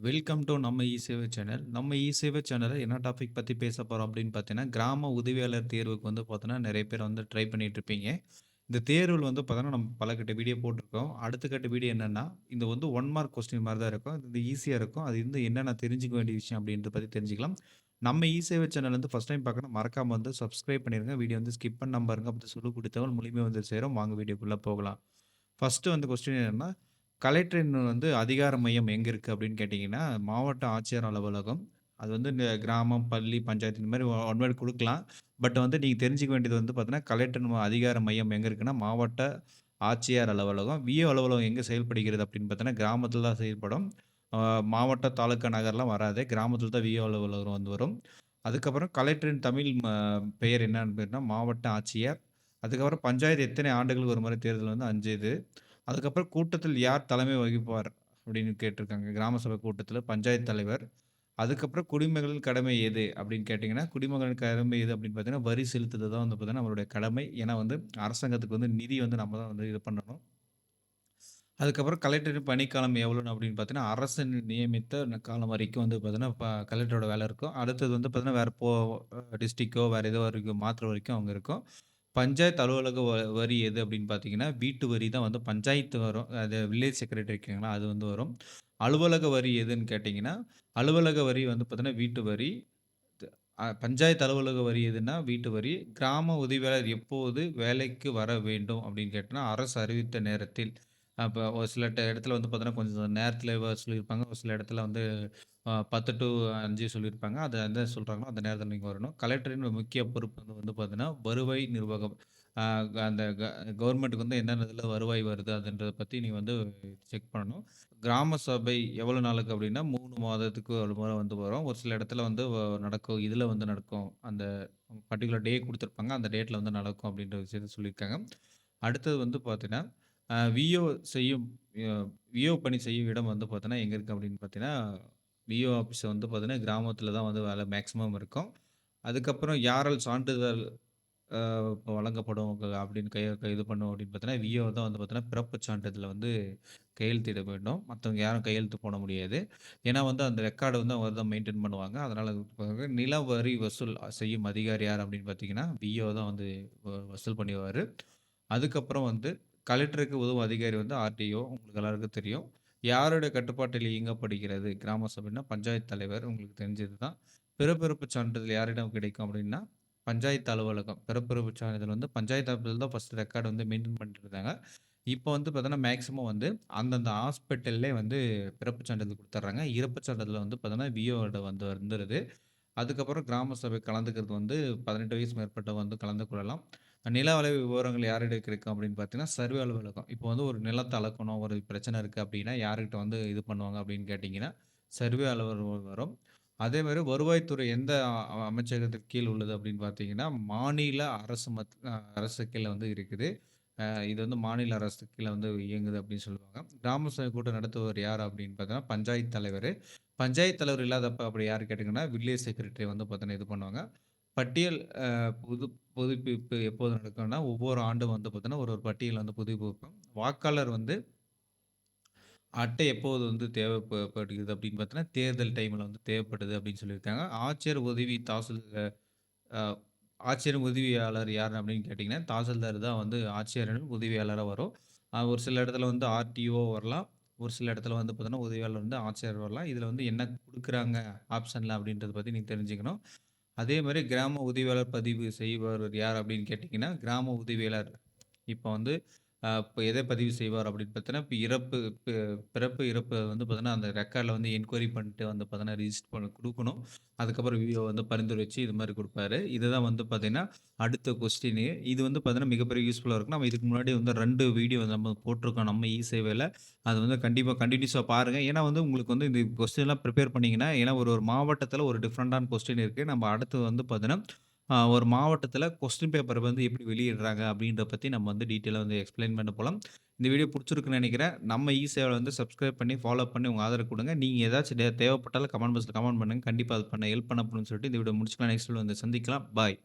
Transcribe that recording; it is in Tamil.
வெல்கம் டு நம்ம இ-சேவை சேனல். நம்ம இ-சேவை சேனல்ல என்ன டாபிக் பத்தி பேச போறோம் அப்படின்னு பார்த்தீங்கன்னா, கிராம உதவியாளர் தேர்வுக்கு வந்து பார்த்தீங்கன்னா, நெறைய பேர் வந்து ட்ரை பண்ணிட்டு இருப்பீங்க. இந்த தேர்வுல வந்து பார்த்தீங்கன்னா, நம்ம பலகட்ட வீடியோ போட்டிருக்கோம். அடுத்த கட்ட வீடியோ என்னன்னா, இது வந்து 1 மார்க் கொஸ்டின் மாரி தான் இருக்கும். இது ஈஸியா இருக்கும். அது வந்து என்னென்ன தெரிஞ்சுக்க வேண்டிய விஷயம் அப்படின்றத பத்தி தெரிஞ்சுக்கலாம். நம்ம இ-சேவை சேனல் வந்து ஃபர்ஸ்ட் டைம் பார்க்கணும்னா மறக்காம வந்து சப்ஸ்கிரைப் பண்ணிருங்க. வீடியோ வந்து ஸ்கிப் பண்ணாம பாருங்க. அப்ப சொல்லி கொடுத்த தகவல் மூலியமா வந்து சேரும். வாங்க வீடியோக்குள்ள போகலாம். ஃபர்ஸ்ட்டு வந்து கொஸ்டின் என்னன்னா, கலெக்டரின் வந்து அதிகார மையம் எங்க இருக்கு அப்படின்னு கேட்டீங்கன்னா, மாவட்ட ஆட்சியர் அலுவலகம். அது வந்து இந்த கிராமம், பள்ளி, பஞ்சாயத்து இந்த மாரி ஒன் வேர்ட் குடுக்கலாம். பட் வந்து நீங்க தெரிஞ்சுக்க வேண்டியது வந்து பார்த்தீங்கன்னா, கலெக்டர் அதிகார மையம் எங்க இருக்குன்னா, மாவட்ட ஆட்சியர் அலுவலகம். விஏஓ அலுவலகம் எங்க செயல்படுகிறது அப்படின்னு பார்த்தீங்கன்னா, கிராமத்தில தான் செயல்படும். ஆ மாவட்ட, தாலுக்கா, நகர்லாம் வராது. கிராமத்தில தான் விஏஓ அலுவலகம் வந்து வரும். அதுக்கப்புறம் கலெக்டரின் தமிழ் பெயர் என்னன்னு பேருனா, மாவட்ட ஆட்சியர். அதுக்கப்புறம் பஞ்சாயத்து எத்தனை ஆண்டுகளுக்கு ஒரு முறை தேர்தல் வந்து 5 இது. அதுக்கப்புறம் கூட்டத்தில் யார் தலைமை வகிப்பார் அப்படின்னு கேட்டிருக்காங்க. கிராம சபை கூட்டத்தில பஞ்சாயத்து தலைவர். அதுக்கப்புறம் குடிமகளின் கடமை எது அப்படின்னு கேட்டீங்கன்னா, குடிமகளின் கடமை எது அப்படின்னு பார்த்தீங்கன்னா, வரி செலுத்துறது தான் வந்து பார்த்தீங்கன்னா நம்மளுடைய கடமை. ஏன்னா வந்து அரசாங்கத்துக்கு வந்து நிதி வந்து நம்ம தான் வந்து இது பண்ணணும். அதுக்கப்புறம் கலெக்டரின் பணிக்காலம் எவ்வளோன்னு அப்படின்னு பார்த்தீங்கன்னா, அரசு நியமித்த காலம் வரைக்கும் வந்து பார்த்தீங்கன்னா, கலெக்டரோட வேலை இருக்கும். அடுத்தது வந்து பார்த்தீங்கன்னா, வேற டிஸ்ட்ரிக்கோ வேற ஏதோ வரைக்கும் மாத்துற வரைக்கும் அவங்க இருக்கும். பஞ்சாயத்து அலுவலக வரி எது அப்படின்னு பார்த்தீங்கன்னா, வீட்டு வரி தான் வந்து பஞ்சாயத்து வரும். அது வில்லேஜ் செக்ரட்டரி இருக்காங்களா, அது வந்து வரும். அலுவலக வரி எதுன்னு கேட்டீங்கன்னா, அலுவலக வரி வந்து பார்த்தீங்கன்னா, வீட்டு வரி. பஞ்சாயத்து அலுவலக வரி எதுன்னா, வீட்டு வரி. கிராம உதவியாளர் எப்போது வேலைக்கு வர வேண்டும் அப்படின்னு கேட்டோம்னா, அரசு அறிவித்த நேரத்தில். அப்ப ஒரு சில இடத்துல வந்து பார்த்தீங்கன்னா, கொஞ்சம் நேரத்தில சொல்லியிருப்பாங்க. ஒரு சில இடத்துல வந்து 10 டூ 5 சொல்லியிருப்பாங்க. அது எந்த சொல்றாங்களோ அந்த நேரத்தில நீங்க வரணும். கலெக்டரின் முக்கிய பொறுப்பு வந்து பார்த்தீங்கன்னா, வருவாய் நிர்வாகம். அ அந்த கவர்மெண்ட்டுக்கு வந்து என்னென்ன இதில வருவாய் வருது அதுன்றத பத்தி நீங்க வந்து செக் பண்ணணும். கிராம சபை எவ்வளோ நாளுக்கு அப்படின்னா, 3 மாதத்துக்கு ஒரு முறை வந்து வரும். ஒரு சில இடத்துல வந்து நடக்கும். இதில வந்து நடக்கும். அந்த பர்ட்டிகுலர் டே குடுத்துருப்பாங்க. அந்த டேட்ல வந்து நடக்கும் அப்படின்ற விஷயத்த சொல்லியிருக்காங்க. அடுத்தது வந்து பார்த்தீங்கன்னா, விஓ செய்யும் அ விஓ பணி செய்யும் இடம் வந்து பார்த்தீங்கன்னா, எங்க இருக்கு அப்படின்னு பார்த்தீங்கன்னா, விஓ ஆஃபீஸ் வந்து பார்த்தீங்கன்னா, கிராமத்தில தான் வந்து வேலை மேக்ஸிமம் இருக்கும். அதுக்கப்புறம் யாரால் சான்றிதழ் வழங்கப்படும் அப்படின்னு இது பண்ணும் அப்படின்னு பார்த்தீங்கன்னா, விஏஓ தான் வந்து பார்த்தீங்கன்னா, பிறப்புச் சான்றிதழ்ல வந்து கையெழுத்திட வேண்டும். மத்தவங்க யாரும் கையெழுத்து போட முடியாது. ஏன்னா வந்து அந்த ரெக்கார்டு வந்து அவங்க தான் மெயின்டெயின் பண்ணுவாங்க. அதனால நில வரி வசூல் செய்யும் அதிகாரி யார் அப்படின்னு பார்த்தீங்கன்னா, விஏஓ தான் வந்து வசூல் பண்ணிருவாரு. அதுக்கப்புறம் வந்து கலெக்டருக்கு உதவும் அதிகாரி வந்து ஆர்டிஓ உங்களுக்கு எல்லாருக்கும் தெரியும். யாருடைய கட்டுப்பாட்டில் இயங்கப்படுகிறது? கிராம சபைன்னா பஞ்சாயத்து தலைவர் உங்களுக்கு தெரிஞ்சது தான். பிறப்பிறப்புச் சான்றிதழ் யாரிடம் கிடைக்கும் அப்படின்னா, பஞ்சாயத்து அலுவலகம். பிறப்பிறப்புச் சான்றிதழ் வந்து பஞ்சாயத்து ஆஃபீஸ்ல தான் ஃபர்ஸ்ட் ரெக்கார்ட் வந்து மெயின்டெயின் பண்ணிட்டு இருந்தாங்க. இப்போ வந்து பார்த்தீங்கன்னா, மேக்ஸிமம் வந்து அந்தந்த ஹாஸ்பிட்டல்லே வந்து பிறப்புச் சான்றிதழ் குடுத்துர்றாங்க. இறப்புச் சான்றிதழ் வந்து பார்த்தீங்கன்னா, விஏஓட வந்து வந்துருது. அதுக்கப்புறம் கிராம சபை கலந்துக்கிறது வந்து 18 வயசு மேற்பட்டவங்க வந்து கலந்து கொள்ளலாம். நில அளவை விவரங்கள் யாரிடம் கிடைக்கும் அப்படின்னு பார்த்தீங்கன்னா, சர்வே அலுவலகம். இப்போ வந்து ஒரு நிலத்த அளக்கணும், ஒரு பிரச்சனை இருக்கு அப்படின்னா, யார்கிட்ட வந்து இது பண்ணுவாங்க அப்படின்னு கேட்டீங்கன்னா, சர்வே அலுவலகம் வரும். அதேமாரி வருவாய்த்துறை எந்த அமைச்சகத்திற்கு கீழ் உள்ளது அப்படின்னு பார்த்தீங்கன்னா, மாநில அரசு அரசு கீழ வந்து இருக்குது. இது வந்து மாநில அரசு கீழ வந்து இயங்குது அப்படின்னு சொல்லுவாங்க. கிராம சபை கூட்டம் நடத்துபவர் யார் அப்படின்னு பார்த்தீங்கன்னா, பஞ்சாயத்து தலைவரு. பஞ்சாயத்து தலைவர் இல்லாதப்ப அப்படி யாரு கேட்டீங்கன்னா, வில்லேஜ் செக்ரட்டரி வந்து பார்த்தீங்கன்னா இது பண்ணுவாங்க. பட்டியல் புது புதுப்பிப்பு எப்போது நடக்கும்னா, ஒவ்வொரு ஆண்டும் வந்து பார்த்தீங்கன்னா, ஒரு ஒரு பட்டியல் வந்து புதுப்பிப்போம். வாக்காளர் வந்து அட்டை எப்போது வந்து தேவைப்படுகிறது அப்படின்னு பார்த்தீங்கன்னா, தேர்தல் டைம்ல வந்து தேவைப்படுது அப்படின்னு சொல்லியிருக்காங்க. ஆட்சியர் உதவி அ ஆட்சியர் உதவியாளர் யார் அப்படின்னு கேட்டீங்கன்னா, தாசில்தார் தான் வந்து ஆட்சியரின் உதவியாளரா வரும். ஒரு சில இடத்துல வந்து ஆர்டிஓ வரலாம். ஒரு சில இடத்துல வந்து பார்த்தீங்கன்னா, உதவியாளர் வந்து ஆட்சியர் வரலாம். இதில வந்து என்ன குடுக்குறாங்க ஆப்ஷன்ல அப்படின்றத பத்தி நீங்க தெரிஞ்சுக்கணும். அதே மாரி கிராம உதவியாளர் பதிவு செய்பவர் யார் அப்படின்னு கேட்டீங்கன்னா, கிராம உதவியாளர் இப்ப வந்து இப்ப எத பதிவு செய்வார் அப்படின்னு பார்த்தீங்கன்னா, இப்ப பிறப்பு, இறப்பு வந்து பார்த்தீங்கன்னா, அந்த ரெக்கார்ட்ல வந்து என்கொயரி பண்ணிட்டு வந்து பார்த்தீங்கன்னா, ரிஜிஸ்டர் பண்ண குடுக்கணும். அதுக்கப்புறம் விஓ வந்து பரிந்துரைச்சு இது மாரி குடுப்பாரு. இதுதான் வந்து பார்த்தீங்கன்னா, அடுத்த கொஸ்டினு. இது வந்து பார்த்தீங்கன்னா, மிகப்பெரிய யூஸ்ஃபுல்லா இருக்கும். நம்ம இதுக்கு முன்னாடி வந்து 2 வீடியோ நம்ம போட்டுருக்கோம் நம்ம இ-சேவையில. அது வந்து கண்டிப்பா கன்டினியூஸா பாருங்க. ஏன்னா வந்து உங்களுக்கு வந்து இந்த கொஸ்டின்லாம் பிரிப்பேர் பண்ணீங்கன்னா, ஏன்னா ஒரு ஒரு மாவட்டத்தில ஒரு டிஃபரண்டான கொஸ்டின் இருக்கு. நம்ம அடுத்து வந்து பார்த்தீங்கன்னா, ஒரு மாவட்டத்தில கொஸ்டின் பேப்பர் வந்து எப்படி வெளியிடுறாங்க அப்படின்றத பத்தி நம்ம வந்து டீட்டெயிலா வந்து எக்ஸ்ப்ளைன் பண்ண போலாம். இந்த வீடியோ புடிச்சிருக்குன்னு நெனைக்கிறேன். நம்ம இ-சேவல வந்து சப்ஸ்கிரைப் பண்ணி, ஃபாலோ பண்ணி உங்க ஆதரவு குடுங்க. நீங்க ஏதாச்சும் தேவைப்பட்டாலும் கமெண்ட் பாக்ஸ்ல கமெண்ட் பண்ணுங்க. கண்டிப்பா அது பண்ண ஹெல்ப் பண்ண போணும்னு சொல்லிட்டு இந்த வீடியோ முடிச்சுக்கலாம். நெக்ஸ்ட் வீடியோல வந்து சந்திக்கலாம். பாய்.